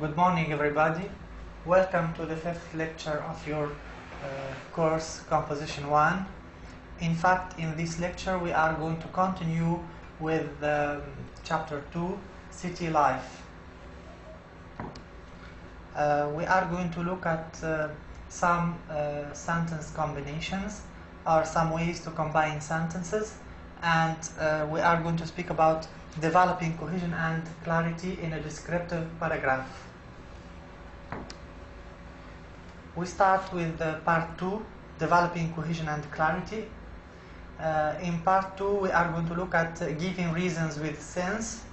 Good morning, everybody. Welcome to the fifth lecture of your course Composition 1. In fact, in this lecture we are going to continue with Chapter 2, City Life. We are going to look at some sentence combinations or some ways to combine sentences, and we are going to speak about developing cohesion and clarity in a descriptive paragraph. We start with part 2, developing cohesion and clarity. In part 2 we are going to look at giving reasons with since.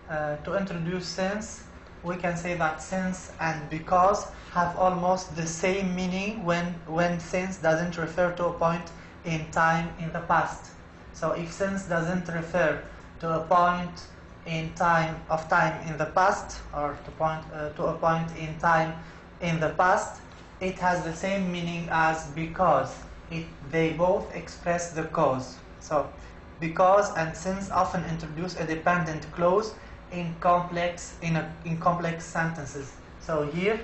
To introduce since, we can say that since and because have almost the same meaning when since doesn't refer to a point in time in the past. So if since doesn't refer to a point in time in the past, or to a point in time in the past, it has the same meaning as because. They both express the cause. So because and since often introduce a dependent clause in complex sentences. So here,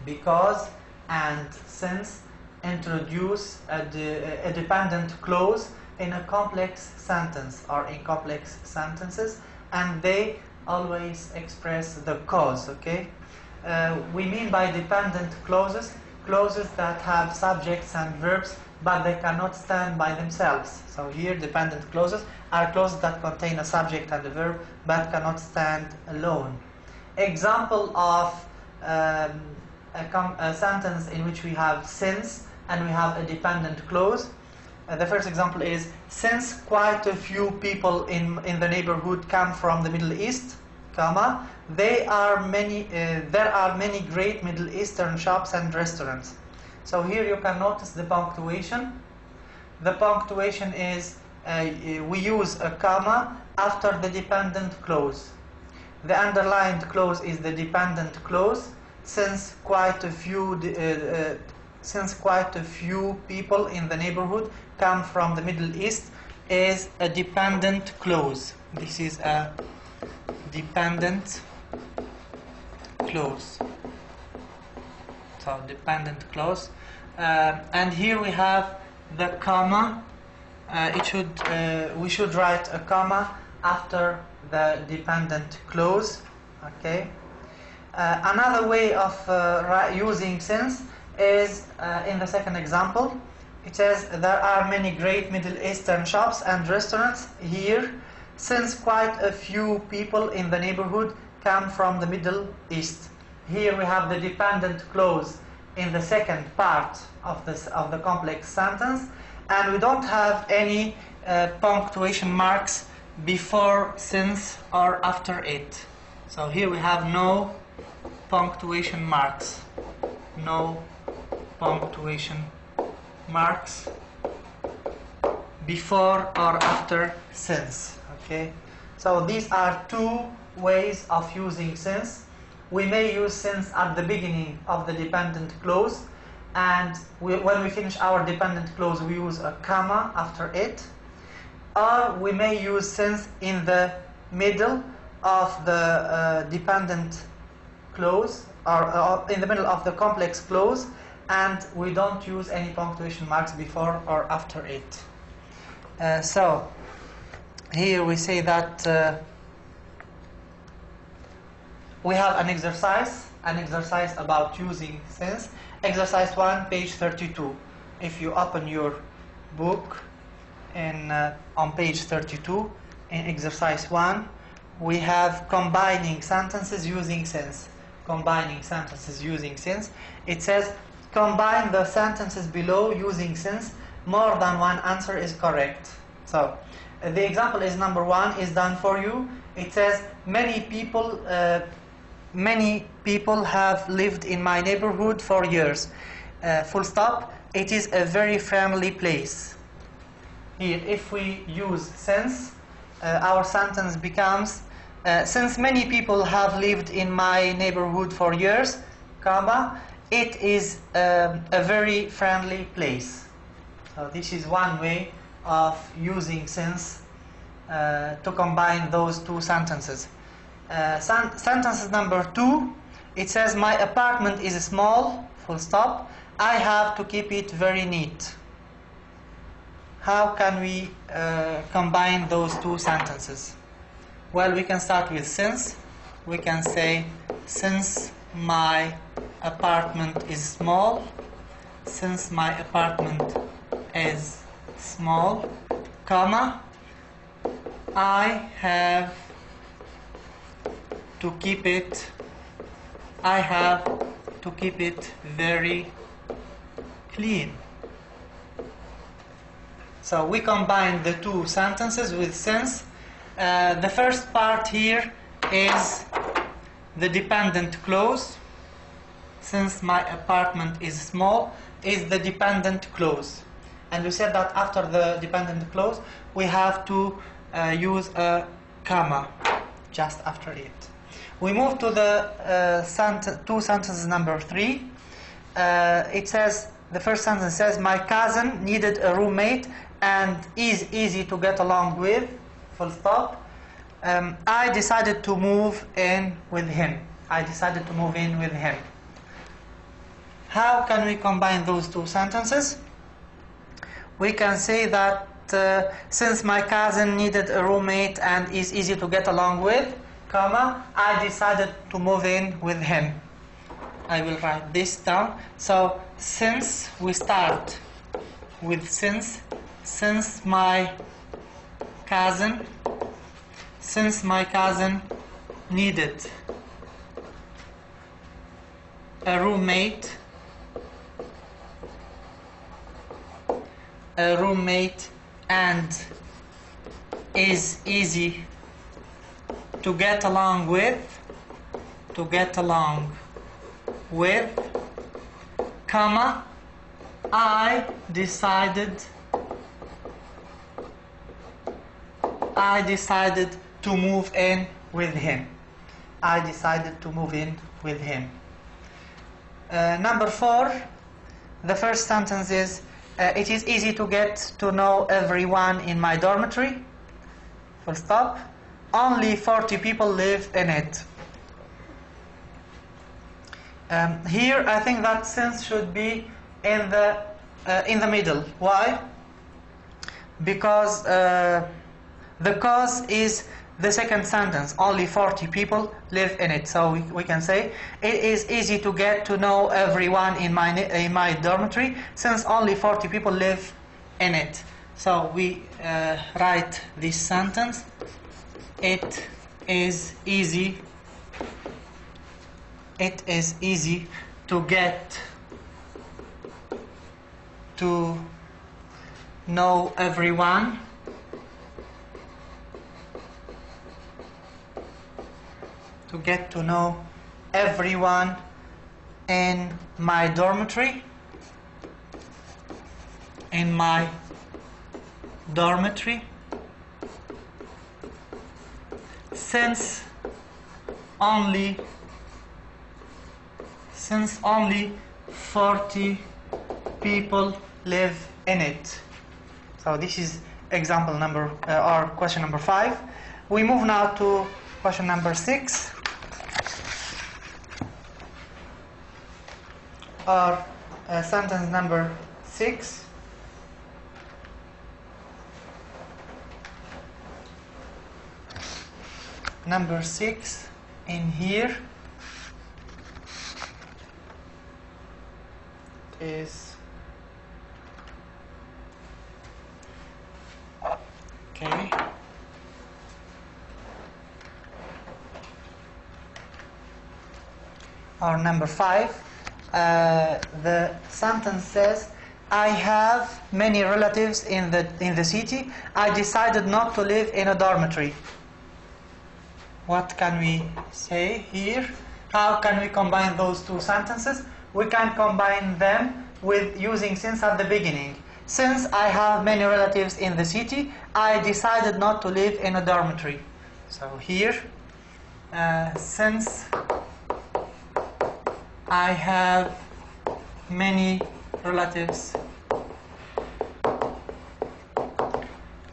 because and since introduce a dependent clause in a complex sentence or in complex sentences, and they always express the cause. Okay, we mean by dependent clauses that have subjects and verbs, but they cannot stand by themselves. So here, dependent clauses are clauses that contain a subject and a verb, but cannot stand alone. Example of a sentence in which we have since and we have a dependent clause. The first example is, since quite a few people in the neighborhood come from the Middle East, comma, there are many great Middle Eastern shops and restaurants. So here you can notice the punctuation. The punctuation is we use a comma after the dependent clause. The underlined clause is the dependent clause. Since quite a few people in the neighborhood come from the Middle East is a dependent clause. This is a dependent clause. So dependent clause, and here we have the comma. We should write a comma after the dependent clause. Okay. Another way of using since is in the second example. It says there are many great Middle Eastern shops and restaurants here, since quite a few people in the neighborhood come from the Middle East. Here we have the dependent clause in the second part of the complex sentence, and we don't have any punctuation marks before since or after it. So here we have no punctuation marks. No punctuation marks before or after since. Okay, so these are two ways of using since. We may use since at the beginning of the dependent clause, and when we finish our dependent clause we use a comma after it, or we may use since in the middle of the dependent clause, or in the middle of the complex clause, and we don't use any punctuation marks before or after it. So here we say that we have an exercise about using since. Exercise 1, page 32. If you open your book on page 32, in exercise 1, we have combining sentences using since. Combining sentences using since. It says, combine the sentences below using since. More than one answer is correct. So the example is number 1 is done for you. It says, many people have lived in my neighborhood for years. Full stop. It is a very friendly place. Here, if we use since, our sentence becomes, since many people have lived in my neighborhood for years, comma, it is a very friendly place. So this is one way of using since to combine those two sentences. Sentence number 2, it says my apartment is small, full stop. I have to keep it very neat. How can we combine those two sentences? Well, we can start with since. We can say, since my apartment is small, since my apartment is small, comma, I have to keep it very clean. So we combine the two sentences with since. The first part here is the dependent clause. Since my apartment is small is the dependent clause. And we said that after the dependent clause we have to use a comma just after it. We move to the two sentences number 3. It says, the first sentence says, my cousin needed a roommate and is easy to get along with, full stop. I decided to move in with him. I decided to move in with him. How can we combine those two sentences? We can say that since my cousin needed a roommate and is easy to get along with, comma, I decided to move in with him. I will write this down. So since, we start with since my cousin needed a roommate and is easy to get along with, comma, I decided to move in with him. I decided to move in with him. Number 4, the first sentence is, it is easy to get to know everyone in my dormitory, full stop. Only 40 people live in it. Here I think that since should be in the middle. Why? Because the cause is the second sentence. Only 40 people live in it. So we can say it is easy to get to know everyone in my dormitory since only 40 people live in it. So we write this sentence. It is easy to get to know everyone in my dormitory, since only 40 people live in it. So this is example number or question number 5. We move now to question number 6, or sentence number 6. Number 6 in here is okay. Or number 5, the sentence says, I have many relatives in the city. I decided not to live in a dormitory. What can we say here? How can we combine those two sentences? We can combine them with using since at the beginning. Since I have many relatives in the city, I decided not to live in a dormitory. So here, since I have many relatives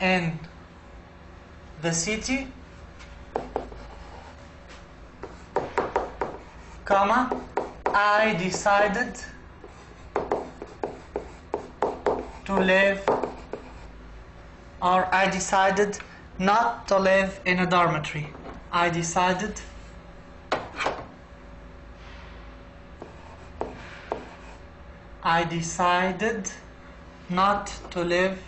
in the city, comma, I decided to live, or I decided not to live in a dormitory. I decided not to live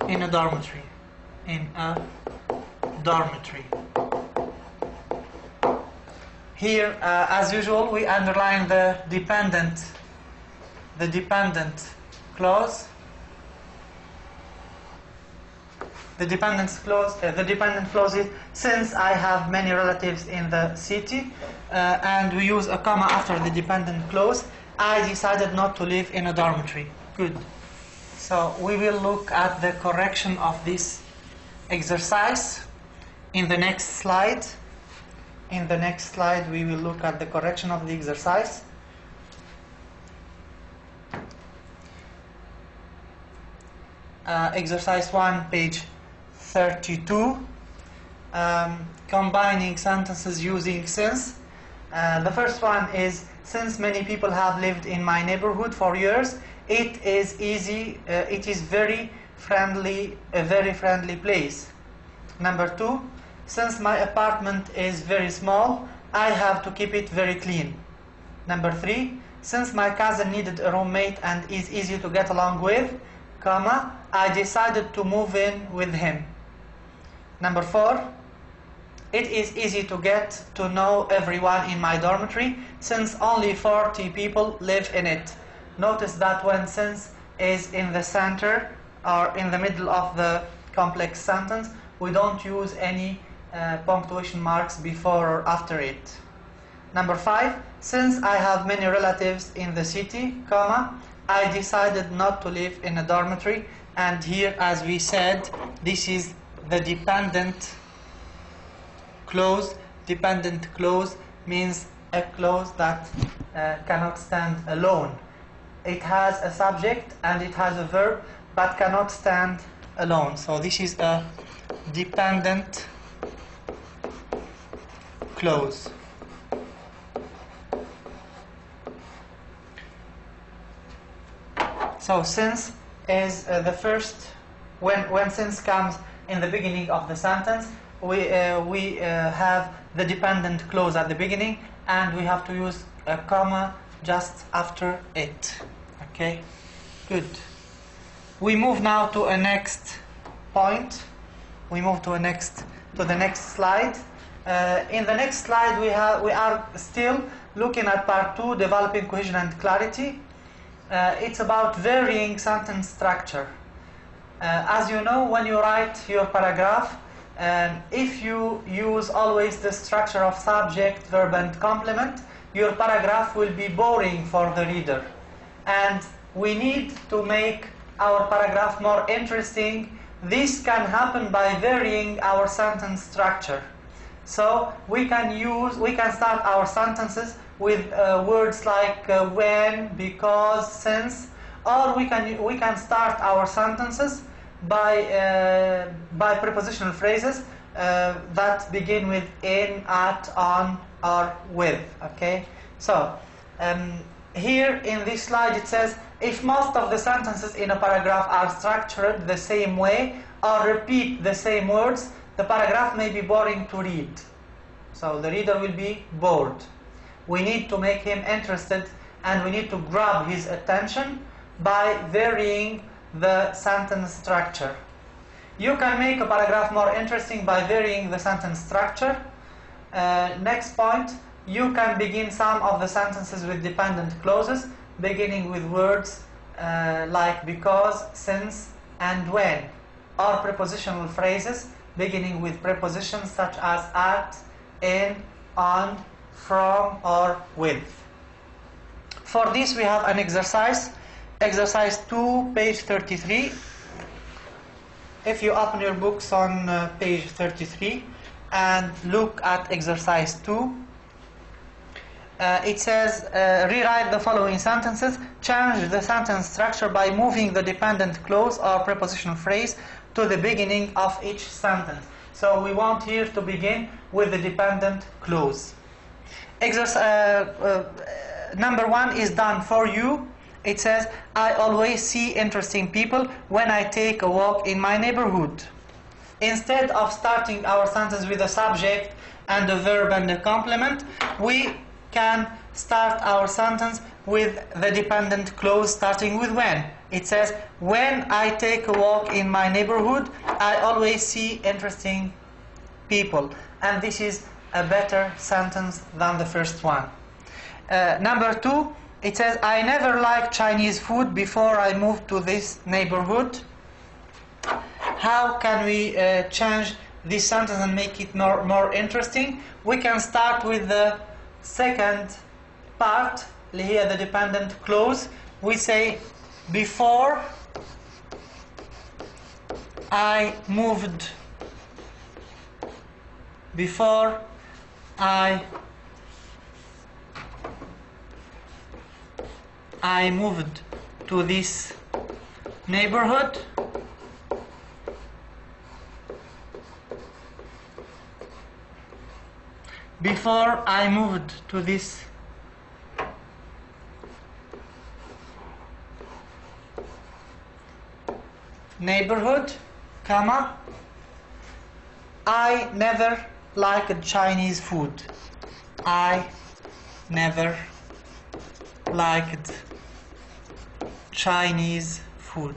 in a dormitory. Here, as usual, we underline the dependent clause. The dependent clause is, since I have many relatives in the city, and we use a comma after the dependent clause, I decided not to live in a dormitory. Good. So we will look at the correction of this exercise in the next slide. In the next slide, we will look at the correction of the exercise. Exercise 1, page 32. Combining sentences using since. The first one is, since many people have lived in my neighborhood for years, it is a very friendly place. Number 2, since my apartment is very small, I have to keep it very clean. Number 3, since my cousin needed a roommate and is easy to get along with, comma, I decided to move in with him. Number 4, it is easy to get to know everyone in my dormitory since only 40 people live in it. Notice that when since is in the center or in the middle of the complex sentence, we don't use any punctuation marks before or after it. Number 5, since I have many relatives in the city, comma, I decided not to live in a dormitory. And here, as we said, this is the dependent clause. Dependent clause means a clause that cannot stand alone. It has a subject and it has a verb, but cannot stand alone. So this is a dependent clause. So since is the first, when since comes in the beginning of the sentence, we have the dependent clause at the beginning, and we have to use a comma just after it. Okay, good. We move now to a next point. We move to the next slide. In the next slide, we are still looking at part 2, developing cohesion and clarity. It's about varying sentence structure. As you know, when you write your paragraph, if you use always the structure of subject, verb, and complement, your paragraph will be boring for the reader. And we need to make our paragraph more interesting. This can happen by varying our sentence structure. So we can start our sentences with words like when, because, since, or we can start our sentences by prepositional phrases that begin with in, at, on, or with. Okay. So here in this slide it says, if most of the sentences in a paragraph are structured the same way or repeat the same words, the paragraph may be boring to read. So the reader will be bored. We need to make him interested, and we need to grab his attention by varying the sentence structure. You can make a paragraph more interesting by varying the sentence structure. Next point, you can begin some of the sentences with dependent clauses, beginning with words like because, since, and when, or prepositional phrases beginning with prepositions such as at, in, on, from, or with. For this we have an exercise, exercise 2, page 33. If you open your books on page 33 and look at exercise 2, it says rewrite the following sentences change the sentence structure by moving the dependent clause or prepositional phrase to the beginning of each sentence. So we want here to begin with the dependent clause. Number 1 is done for you. It says, I always see interesting people when I take a walk in my neighborhood. Instead of starting our sentence with a subject and a verb and a complement, we can start our sentence with the dependent clause starting with when. It says, when I take a walk in my neighborhood, I always see interesting people. And this is a better sentence than the first one. Number 2, it says, I never liked Chinese food before I moved to this neighborhood. How can we change this sentence and make it more interesting? We can start with the second part, here the dependent clause. We say, before I moved to this neighborhood, before I moved to this neighborhood, comma, I never liked Chinese food. I never liked Chinese food.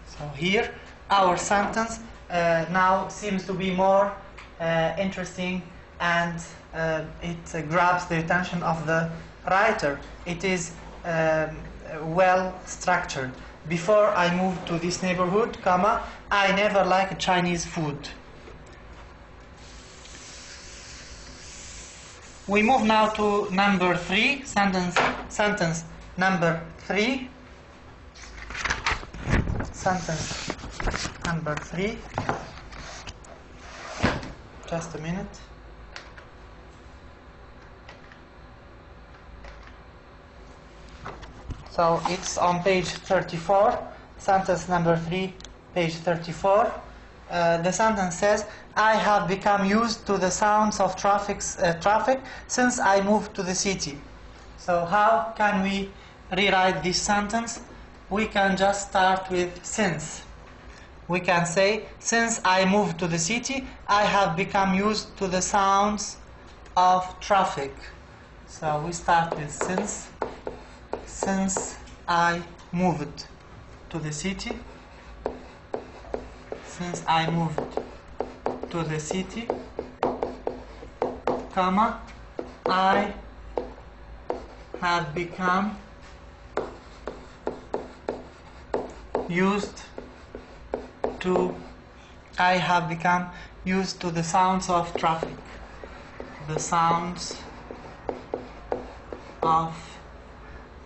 So here our sentence now seems to be more interesting, and it grabs the attention of the writer. It is well structured. Before I moved to this neighborhood, comma, I never liked Chinese food. We move now to number 3, sentence number 3. Sentence number 3. Just a minute. So it's on page 34, sentence number 3, page 34. The sentence says, I have become used to the sounds of traffic since I moved to the city. So how can we rewrite this sentence? We can just start with since. We can say, since I moved to the city, I have become used to the sounds of traffic. So we start with since. Since I moved to the city, since I moved to the city, comma, I have become used to the sounds of traffic. The sounds of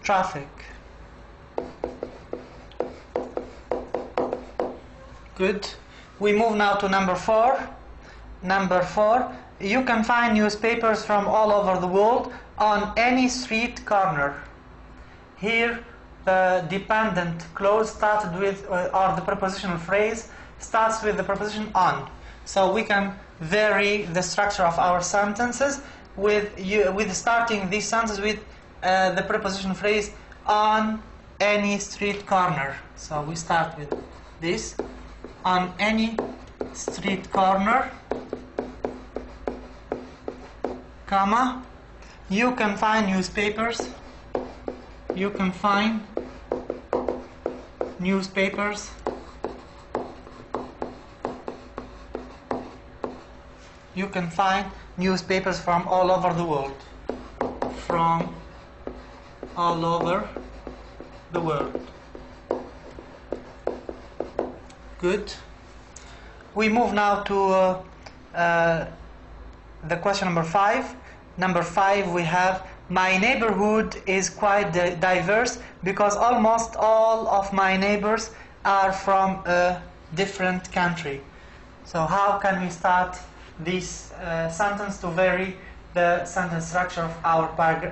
traffic. Good. We move now to number 4. Number 4, you can find newspapers from all over the world on any street corner. Here the dependent clause started with, or the prepositional phrase starts with the preposition on. So we can vary the structure of our sentences with starting this sentence with the preposition phrase on any street corner. So we start with this, on any street corner, comma, you can find newspapers, you can find newspapers, you can find newspapers from all over the world, from all over the world. Good. We move now to the question number 5. Number 5, we have, my neighborhood is quite diverse because almost all of my neighbors are from a different country. So how can we start this sentence to vary the sentence structure of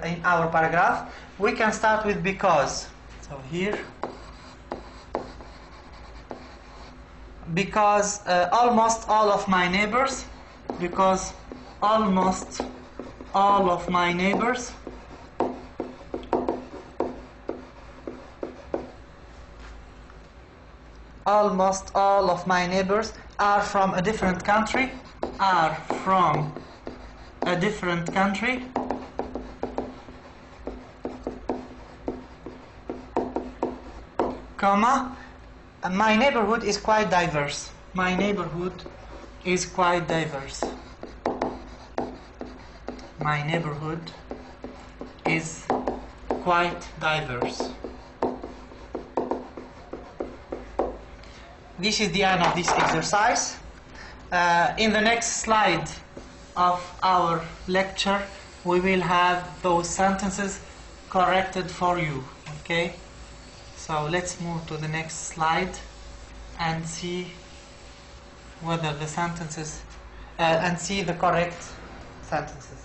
in our paragraph. We can start with because. So here, because almost all of my neighbors, because almost all of my neighbors are from a different country, comma, my neighborhood is quite diverse. My neighborhood is quite diverse. My neighborhood is quite diverse. This is the end of this exercise. In the next slide of our lecture, we will have those sentences corrected for you. Okay? So let's move to the next slide and see whether the sentences and see the correct sentences.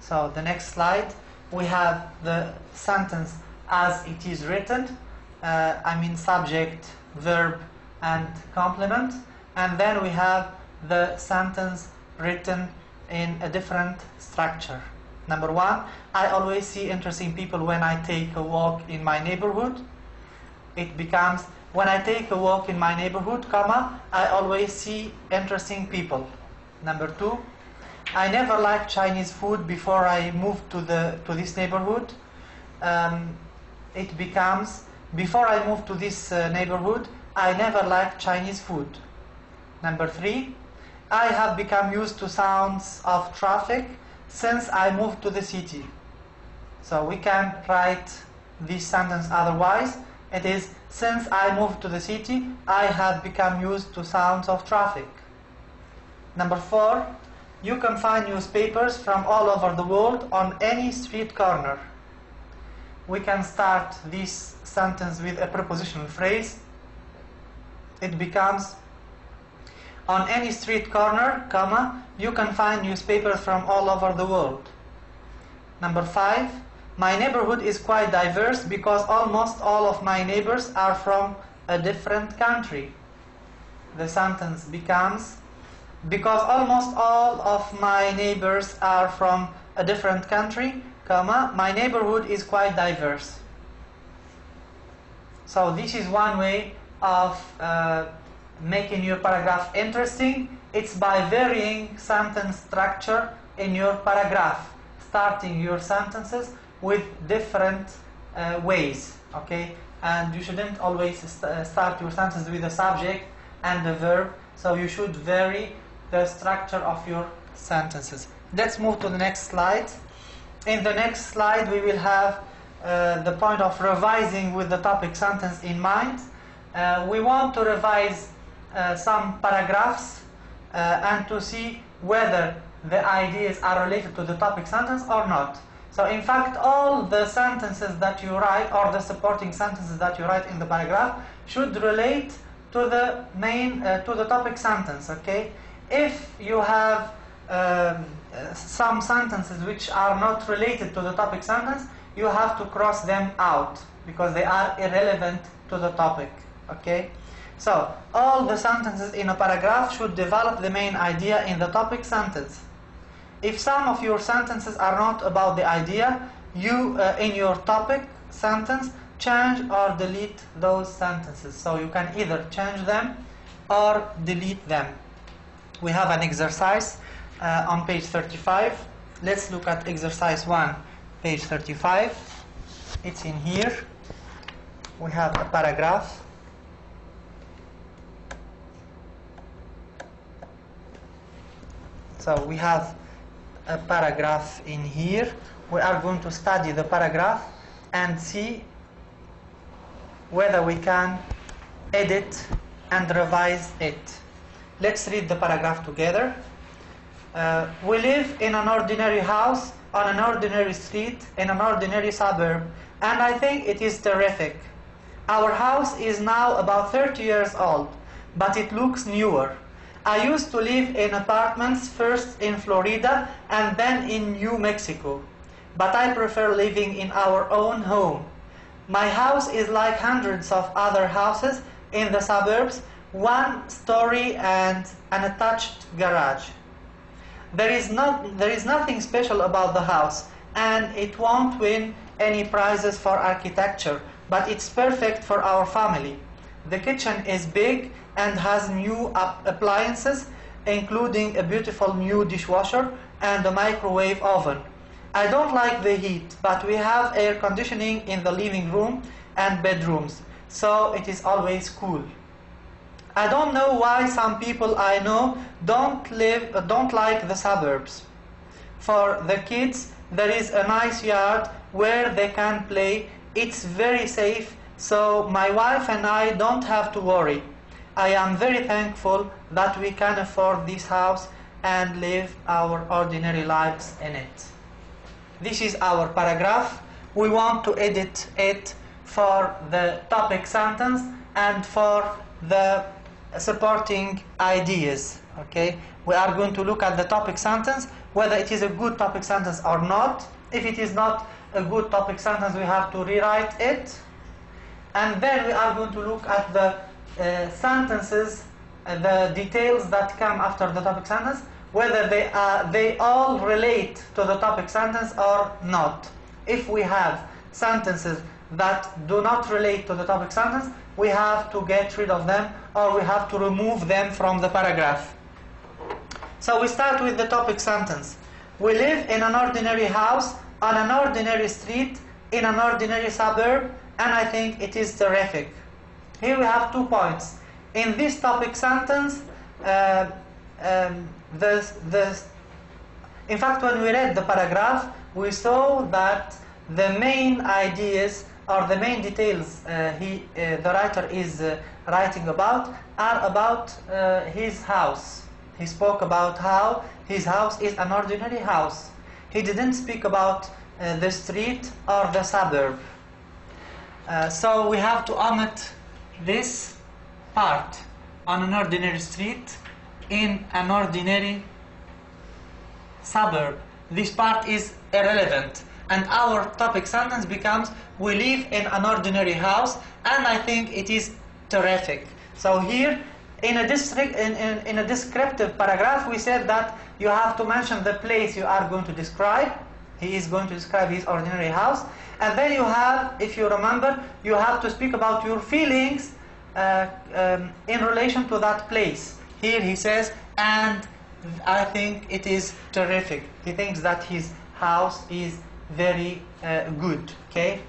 So the next slide, we have the sentence as it is written. I mean subject, verb and complement, and then we have the sentence written in a different structure. Number one, I always see interesting people when I take a walk in my neighborhood. It becomes, when I take a walk in my neighborhood, comma, I always see interesting people. Number two, I never liked Chinese food before I moved to this neighborhood. It becomes, before I moved to this neighborhood, I never liked Chinese food. Number three, I have become used to sounds of traffic since I moved to the city. So we can write this sentence otherwise. It is, since I moved to the city, I have become used to sounds of traffic. Number four, you can find newspapers from all over the world on any street corner. We can start this sentence with a prepositional phrase. It becomes, on any street corner, comma, you can find newspapers from all over the world. Number five, my neighborhood is quite diverse because almost all of my neighbors are from a different country. The sentence becomes, because almost all of my neighbors are from a different country, comma, my neighborhood is quite diverse. So this is one way of making your paragraph interesting. It's by varying sentence structure in your paragraph, starting your sentences with different ways, okay? And you shouldn't always start your sentence with a subject and a verb, so you should vary the structure of your sentences. Let's move to the next slide. In the next slide, we will have the point of revising with the topic sentence in mind. We want to revise some paragraphs and to see whether the ideas are related to the topic sentence or not. So in fact, all the sentences that you write, or the supporting sentences that you write in the paragraph, should relate to the main, to the topic sentence, okay? If you have some sentences which are not related to the topic sentence, you have to cross them out because they are irrelevant to the topic, okay? So all the sentences in a paragraph should develop the main idea in the topic sentence. If some of your sentences are not about the idea, you in your topic sentence change or delete those sentences. So you can either change them or delete them. We have an exercise on page 35. Let's look at exercise 1, page 35. It's in here. We have a paragraph. So we have a paragraph in here. We are going to study the paragraph and see whether we can edit and revise it. Let's read the paragraph together. We live in an ordinary house on an ordinary street in an ordinary suburb, and I think it is terrific. Our house is now about 30 years old, but it looks newer. I used to live in apartments, first in Florida and then in New Mexico, but I prefer living in our own home. My house is like hundreds of other houses in the suburbs, one story and an attached garage. There is nothing special about the house, and it won't win any prizes for architecture, but it's perfect for our family. The kitchen is big and has new appliances, including a beautiful new dishwasher and a microwave oven. I don't like the heat, but we have air conditioning in the living room and bedrooms, so it is always cool. I don't know why some people I know don't like the suburbs. For the kids, there is a nice yard where they can play. It's very safe, so my wife and I don't have to worry. I am very thankful that we can afford this house and live our ordinary lives in it. This is our paragraph. We want to edit it for the topic sentence and for the supporting ideas. Okay, we are going to look at the topic sentence, whether it is a good topic sentence or not. If it is not a good topic sentence, we have to rewrite it, and then we are going to look at the sentences, the details that come after the topic sentence, whether they all relate to the topic sentence or not. If we have sentences that do not relate to the topic sentence, we have to get rid of them, or we have to remove them from the paragraph. So we start with the topic sentence. We live in an ordinary house on an ordinary street in an ordinary suburb, and I think it is terrific. Here we have 2 points. In this topic sentence, in fact, when we read the paragraph, we saw that the main ideas or the main details the writer is writing about are about his house. He spoke about how his house is an ordinary house. He didn't speak about the street or the suburb. So we have to omit this part, on an ordinary street in an ordinary suburb. This part is irrelevant, and our topic sentence becomes, we live in an ordinary house, and I think it is terrific. So here, in a descriptive paragraph, we said that you have to mention the place you are going to describe. He is going to describe his ordinary house, and then you have, if you remember, you have to speak about your feelings in relation to that place. Here he says, and I think it is terrific. He thinks that his house is very good. Okay,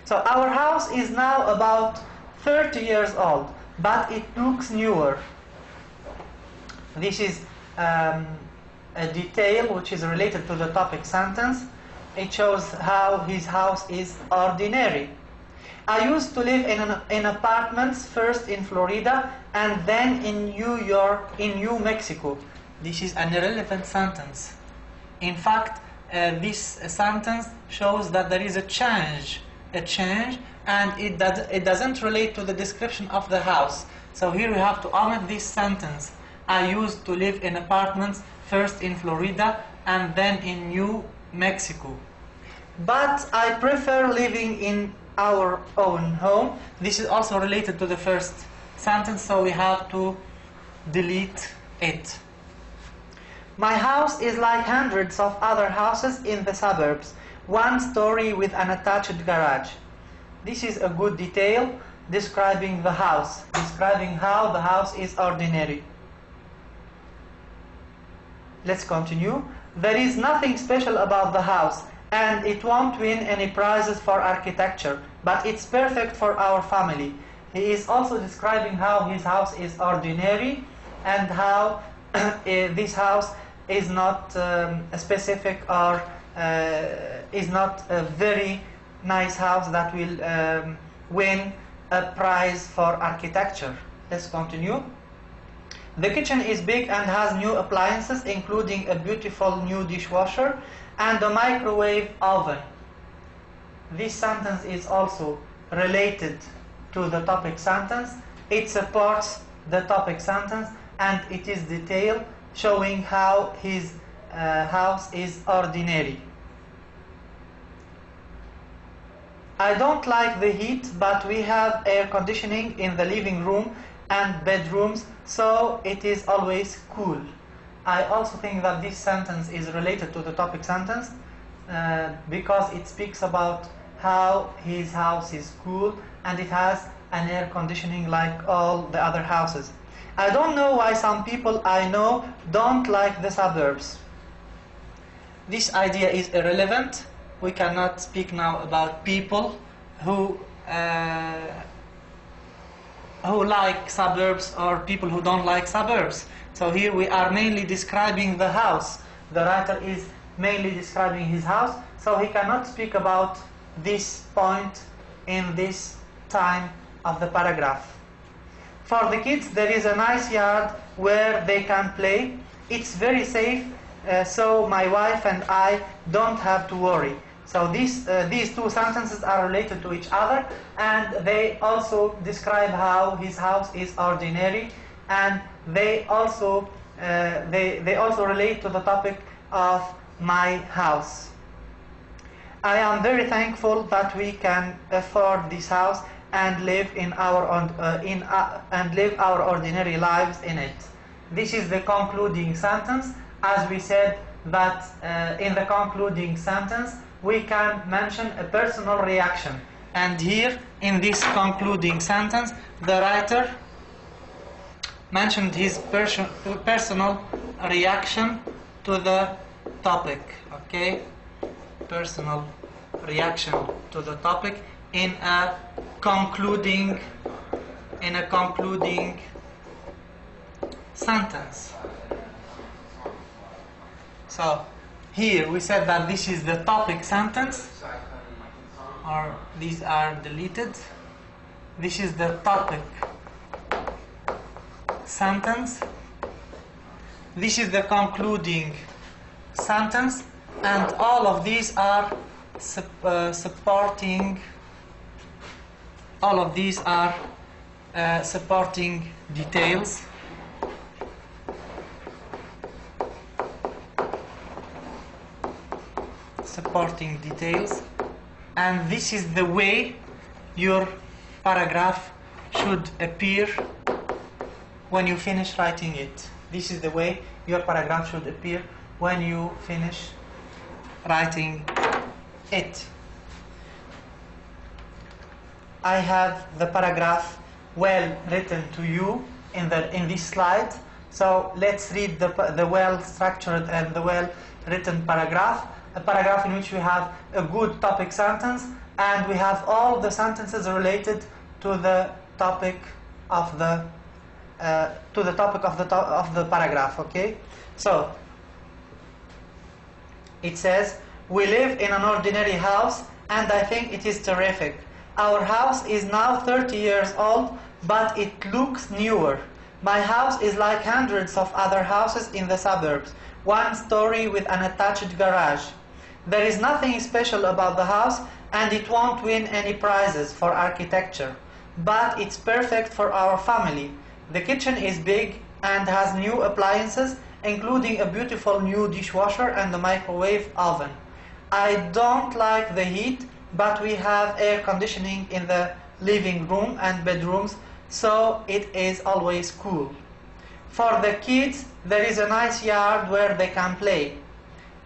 so our house is now about 30 years old, but it looks newer. This is a detail which is related to the topic sentence. It shows how his house is ordinary. I used to live in apartments, first in Florida and then in New Mexico. This is an irrelevant sentence. In fact, this sentence shows that there is a change, and it doesn't relate to the description of the house. So here we have to omit this sentence. I used to live in apartments, first in Florida and then in New Mexico. But I prefer living in our own home. This is also related to the first sentence, so we have to delete it. My house is like hundreds of other houses in the suburbs, one story with an attached garage. This is a good detail describing the house, describing how the house is ordinary. Let's continue. There is nothing special about the house, and it won't win any prizes for architecture, but it's perfect for our family. He is also describing how his house is ordinary and how this house is not specific or is not a very nice house that will win a prize for architecture. Let's continue. The kitchen is big and has new appliances, including a beautiful new dishwasher and a microwave oven. This sentence is also related to the topic sentence. It supports the topic sentence, and it is detailed showing how his house is ordinary. I don't like the heat, but we have air conditioning in the living room and bedrooms, so it is always cool. I also think that this sentence is related to the topic sentence because it speaks about how his house is cool and it has an air conditioning like all the other houses. I don't know why some people I know don't like the suburbs. This idea is irrelevant. We cannot speak now about people who like suburbs or people who don't like suburbs. So here we are mainly describing the house. The writer is mainly describing his house, so he cannot speak about this point in this time of the paragraph. For the kids, there is a nice yard where they can play. It's very safe, so my wife and I don't have to worry. So these two sentences are related to each other, and they also describe how his house is ordinary, and they also relate to the topic of my house. I am very thankful that we can afford this house and live our ordinary lives in it. This is the concluding sentence. As we said that in the concluding sentence we can mention a personal reaction, and here in this concluding sentence the writer mentioned his personal reaction to the topic. Okay, personal reaction to the topic in a concluding sentence. So here we said that this is the topic sentence, or these are deleted. This is the topic sentence. This is the concluding sentence, and all of these are supporting. All of these are supporting details. Supporting details, and this is the way your paragraph should appear when you finish writing it. This is the way your paragraph should appear when you finish writing it. I have the paragraph well written to you in this slide. So let's read the well structured and the well written paragraph. A paragraph in which we have a good topic sentence, and we have all the sentences related to the topic of the paragraph. Okay, so it says, we live in an ordinary house and I think it is terrific. Our house is now 30 years old, but it looks newer. My house is like hundreds of other houses in the suburbs, one story with an attached garage. There is nothing special about the house, and it won't win any prizes for architecture, but it's perfect for our family. The kitchen is big and has new appliances, including a beautiful new dishwasher and a microwave oven. I don't like the heat, but we have air conditioning in the living room and bedrooms, so it is always cool. For the kids, there is a nice yard where they can play.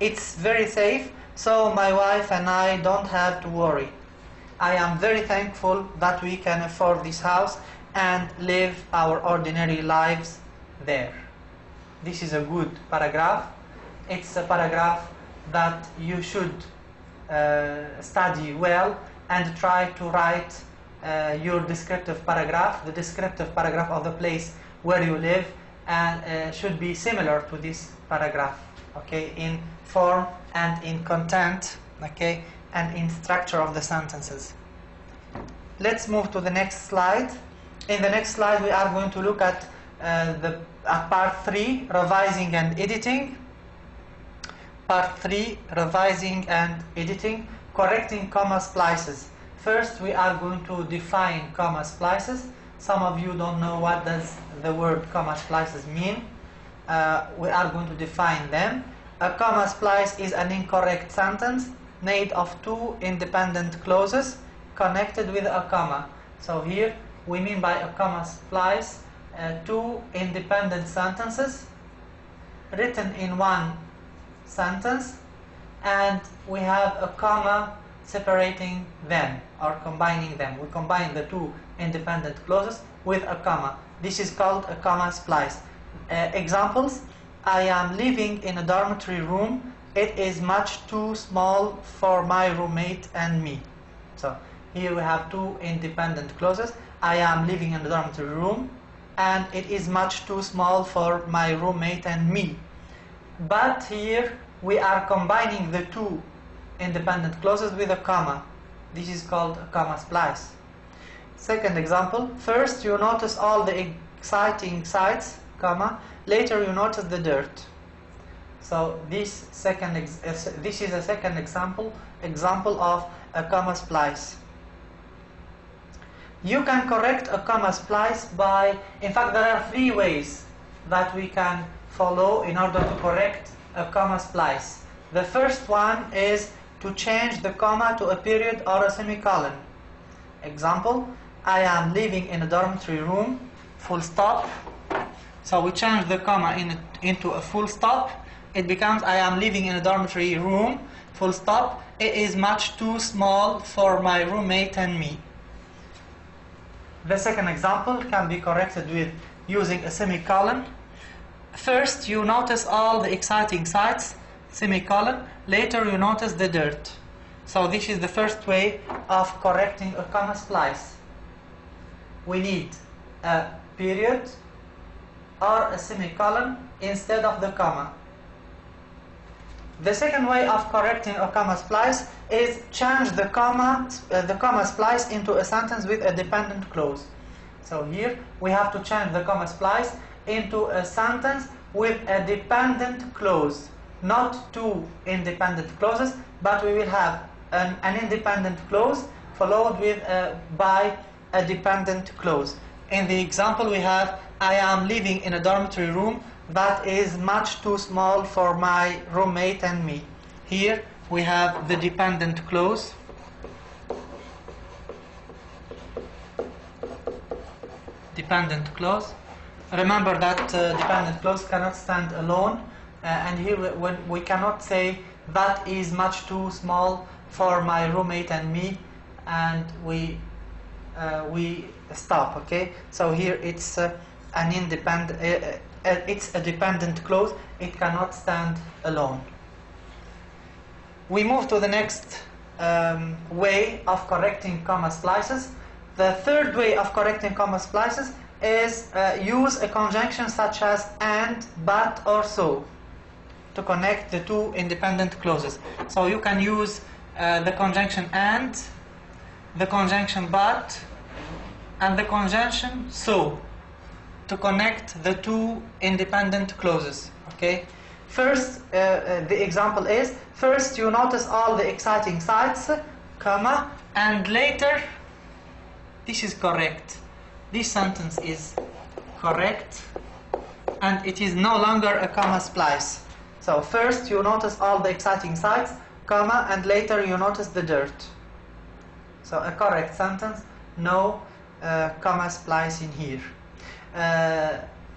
It's very safe, so my wife and I don't have to worry. I am very thankful that we can afford this house and live our ordinary lives there. This is a good paragraph. It's a paragraph that you should study well and try to write your descriptive paragraph, the descriptive paragraph of the place where you live, and should be similar to this paragraph, okay, in form and in content, okay, and in structure of the sentences. Let's move to the next slide. In the next slide we are going to look at part 3, revising and editing. Part 3, revising and editing, correcting comma splices. First we are going to define comma splices, some of you don't know what does the word comma splices mean. We are going to define them. A comma splice is an incorrect sentence made of two independent clauses connected with a comma. So here we mean by a comma splice two independent sentences written in one sentence, and we have a comma separating them or combining them. We combine the two independent clauses with a comma. This is called a comma splice. Examples: I am living in a dormitory room. It is much too small for my roommate and me. So here we have two independent clauses. I am living in a dormitory room, and it is much too small for my roommate and me. But here we are combining the two independent clauses with a comma. This is called a comma splice. Second example: first you notice all the exciting sights, comma, later you notice the dirt. So this is a second example of a comma splice. You can correct a comma splice by, in fact there are three ways that we can follow in order to correct a comma splice. The first one is to change the comma to a period or a semicolon. Example: I am living in a dormitory room, full stop. So we change the comma into a full stop. It becomes I am living in a dormitory room, full stop. It is much too small for my roommate and me. The second example can be corrected with using a semicolon. First you notice all the exciting sights, semicolon, later you notice the dirt. So this is the first way of correcting a comma splice. We need a period or a semicolon instead of the comma. The second way of correcting a comma splice is change the comma splice into a sentence with a dependent clause. So here we have to change the comma splice into a sentence with a dependent clause, not two independent clauses, but we will have an independent clause followed with by a dependent clause. In the example we have I am living in a dormitory room that is much too small for my roommate and me. Here we have the dependent clause. Dependent clause. Remember that dependent clause cannot stand alone, and here when we cannot say that is much too small for my roommate and me, and we stop. Okay, so here it's an independent. It's a dependent clause. It cannot stand alone. We move to the next way of correcting comma splices. The third way of correcting comma splices is use a conjunction such as and, but, or so to connect the two independent clauses. So you can use the conjunction and, the conjunction but, and the conjunction so to connect the two independent clauses. Okay. First, the example is: first you notice all the exciting sights, comma, and later. This is correct. This sentence is correct, and it is no longer a comma splice. So first you notice all the exciting sights, comma, and later you notice the dirt. So a correct sentence, no comma splice in here.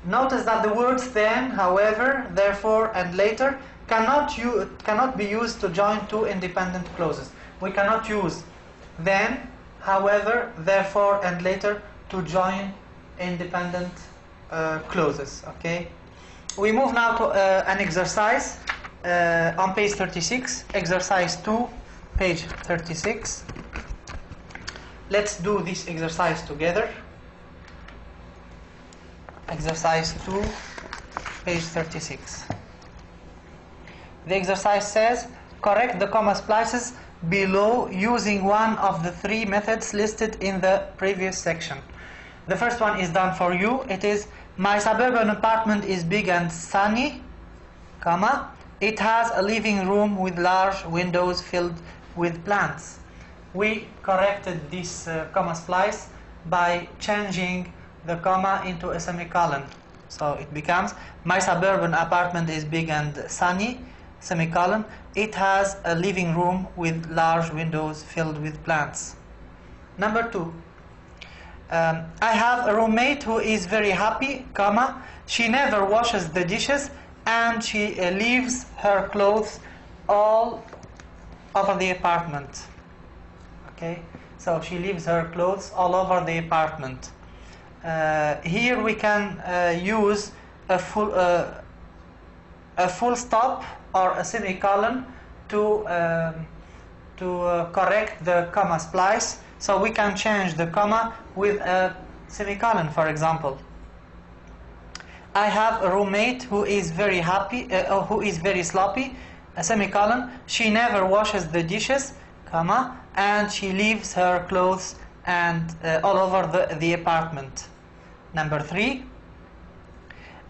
Notice that the words then, however, therefore, and later cannot be used to join two independent clauses. We cannot use then, however, therefore, and later to join independent clauses. Okay. We move now to an exercise on page 36, exercise 2, page 36. Let's do this exercise together. Exercise 2, page 36. The exercise says, correct the comma splices below using one of the three methods listed in the previous section. The first one is done for you. It is, my suburban apartment is big and sunny, comma, it has a living room with large windows filled with plants. We corrected this comma splice by changing the comma into a semicolon. So it becomes, my suburban apartment is big and sunny, semicolon. It has a living room with large windows filled with plants. Number 2. I have a roommate who is very happy, comma, she never washes the dishes and she leaves her clothes all over the apartment. Okay, so she leaves her clothes all over the apartment. Here we can use a full stop or a semicolon to correct the comma splice. So we can change the comma with a semicolon, for example. I have a roommate who is very happy, who is very sloppy, a semicolon. She never washes the dishes, comma, and she leaves her clothes and all over the apartment. Number 3.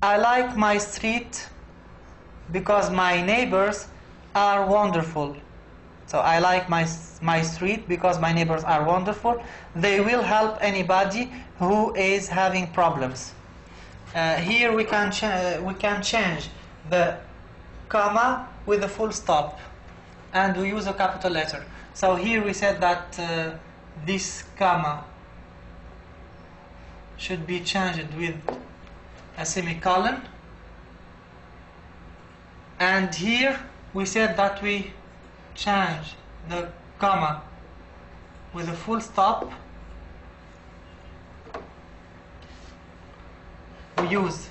I like my street because my neighbors are wonderful. So I like my street because my neighbors are wonderful. They will help anybody who is having problems. Here we can change the comma with a full stop, and we use a capital letter. So here we said that this comma should be changed with a semicolon, and here we said that we change the comma with a full stop. We use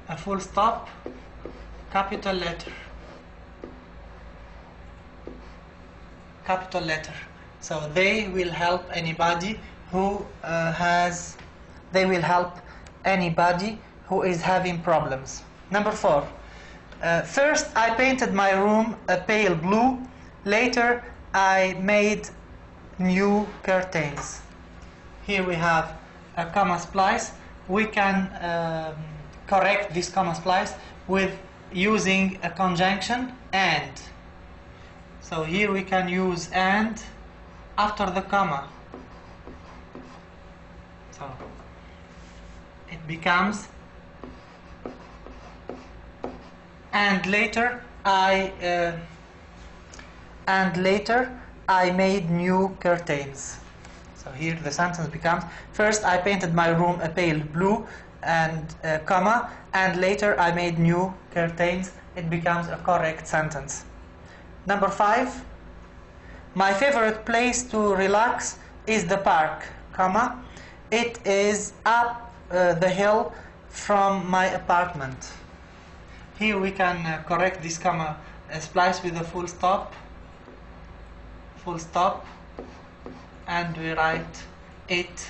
a full stop, capital letter, capital letter. So they will help anybody who is having problems. Number 4. First I painted my room a pale blue. Later I made new curtains. Here we have a comma splice. We can correct this comma splice with using a conjunction and. So here we can use and after the comma. So it becomes, and later I made new curtains. So here the sentence becomes, first I painted my room a pale blue and comma, and later I made new curtains. It becomes a correct sentence. Number 5. My favorite place to relax is the park, comma. It is up the hill from my apartment. Here we can correct this comma splice with a full stop, and we write it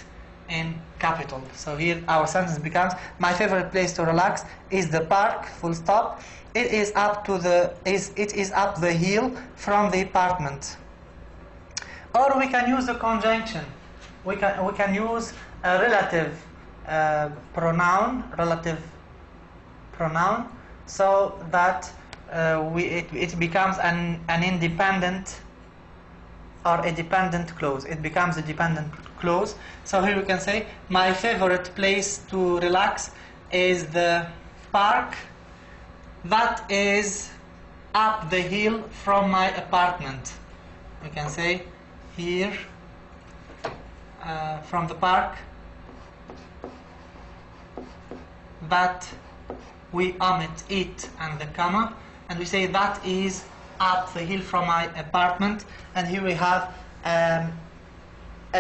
in capital. So here our sentence becomes, my favorite place to relax is the park, full stop. It is up the hill from the apartment. Or we can use a conjunction. We can use a relative pronoun, so that it becomes an independent or a dependent clause. It becomes a dependent clause. So here we can say, my favorite place to relax is the park that is up the hill from my apartment. We can say here from the park that we omit it and the comma, and we say that is up the hill from my apartment, and here we have a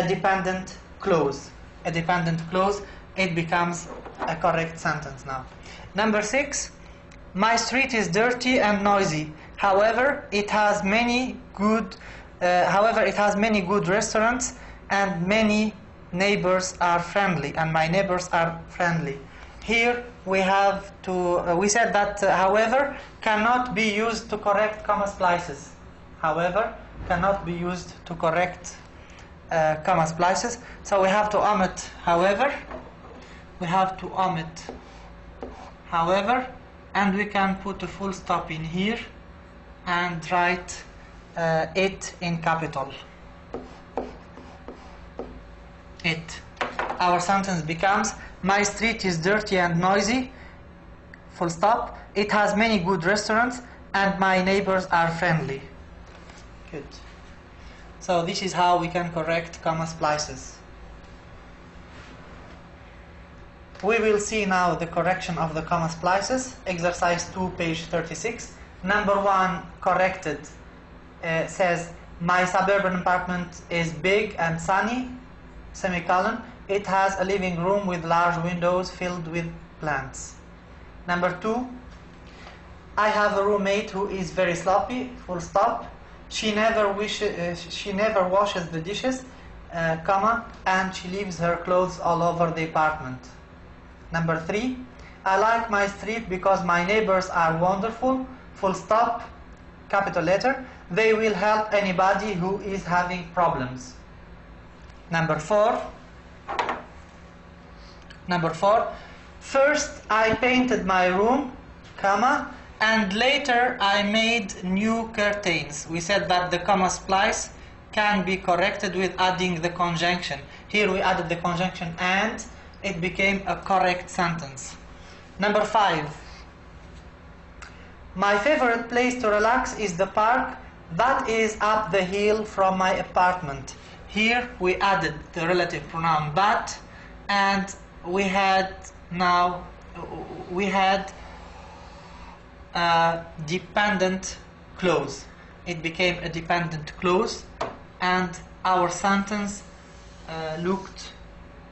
dependent clause. A dependent clause, it becomes a correct sentence now. Number 6. My street is dirty and noisy. However, it has many good restaurants, and many neighbors are friendly, and my neighbors are friendly. Here we have to, we said that however cannot be used to correct comma splices. However cannot be used to correct comma splices. So we have to omit however. We have to omit however, and we can put a full stop in here and write it in capital. It. our sentence becomes, my street is dirty and noisy, full stop. It has many good restaurants and my neighbors are friendly. Good. So this is how we can correct comma splices. We will see now the correction of the comma splices. Exercise 2, page 36. Number 1 corrected says, my suburban apartment is big and sunny, semicolon. It has a living room with large windows filled with plants. Number 2, I have a roommate who is very sloppy, full stop. She never washes the dishes, comma, and she leaves her clothes all over the apartment. Number 3, I like my street because my neighbors are wonderful, full stop, capital letter. They will help anybody who is having problems. Number 4, first I painted my room, comma, and later I made new curtains. We said that the comma splice can be corrected with adding the conjunction. Here we added the conjunction and it became a correct sentence. Number 5, my favorite place to relax is the park that is up the hill from my apartment. Here we added the relative pronoun that, and we had a dependent clause. It became a dependent clause and our sentence looked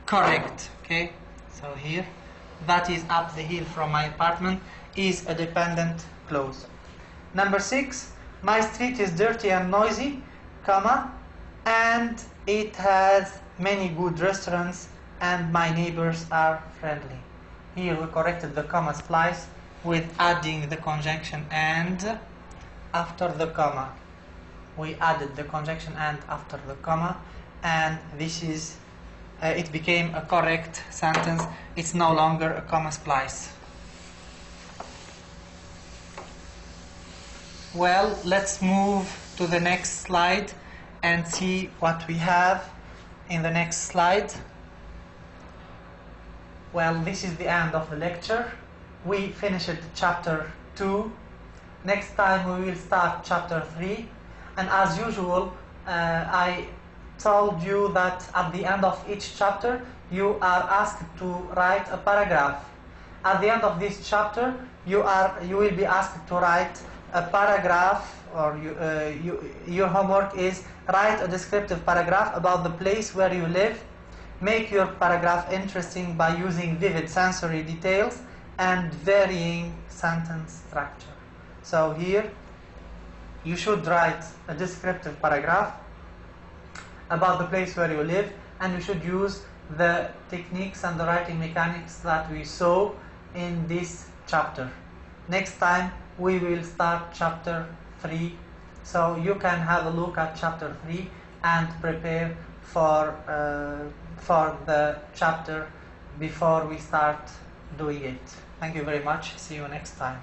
correct. Okay, so here, that is up the hill from my apartment is a dependent clause. Number 6, my street is dirty and noisy, comma, and it has many good restaurants and my neighbors are friendly. Here we corrected the comma splice with adding the conjunction and after the comma. We added the conjunction and after the comma, and this is it became a correct sentence. It's no longer a comma splice. Well, let's move to the next slide and see what we have in the next slide. Well, this is the end of the lecture. We finished chapter 2. Next time we will start chapter 3. And as usual, I told you that at the end of each chapter you are asked to write a paragraph. At the end of this chapter you will be asked to write a paragraph, or your homework is write a descriptive paragraph about the place where you live. Make your paragraph interesting by using vivid sensory details and varying sentence structure. So here you should write a descriptive paragraph about the place where you live, and you should use the techniques and the writing mechanics that we saw in this chapter. Next time we will start chapter 3, so you can have a look at chapter 3 and prepare for the chapter before we start doing it. Thank you very much. See you next time.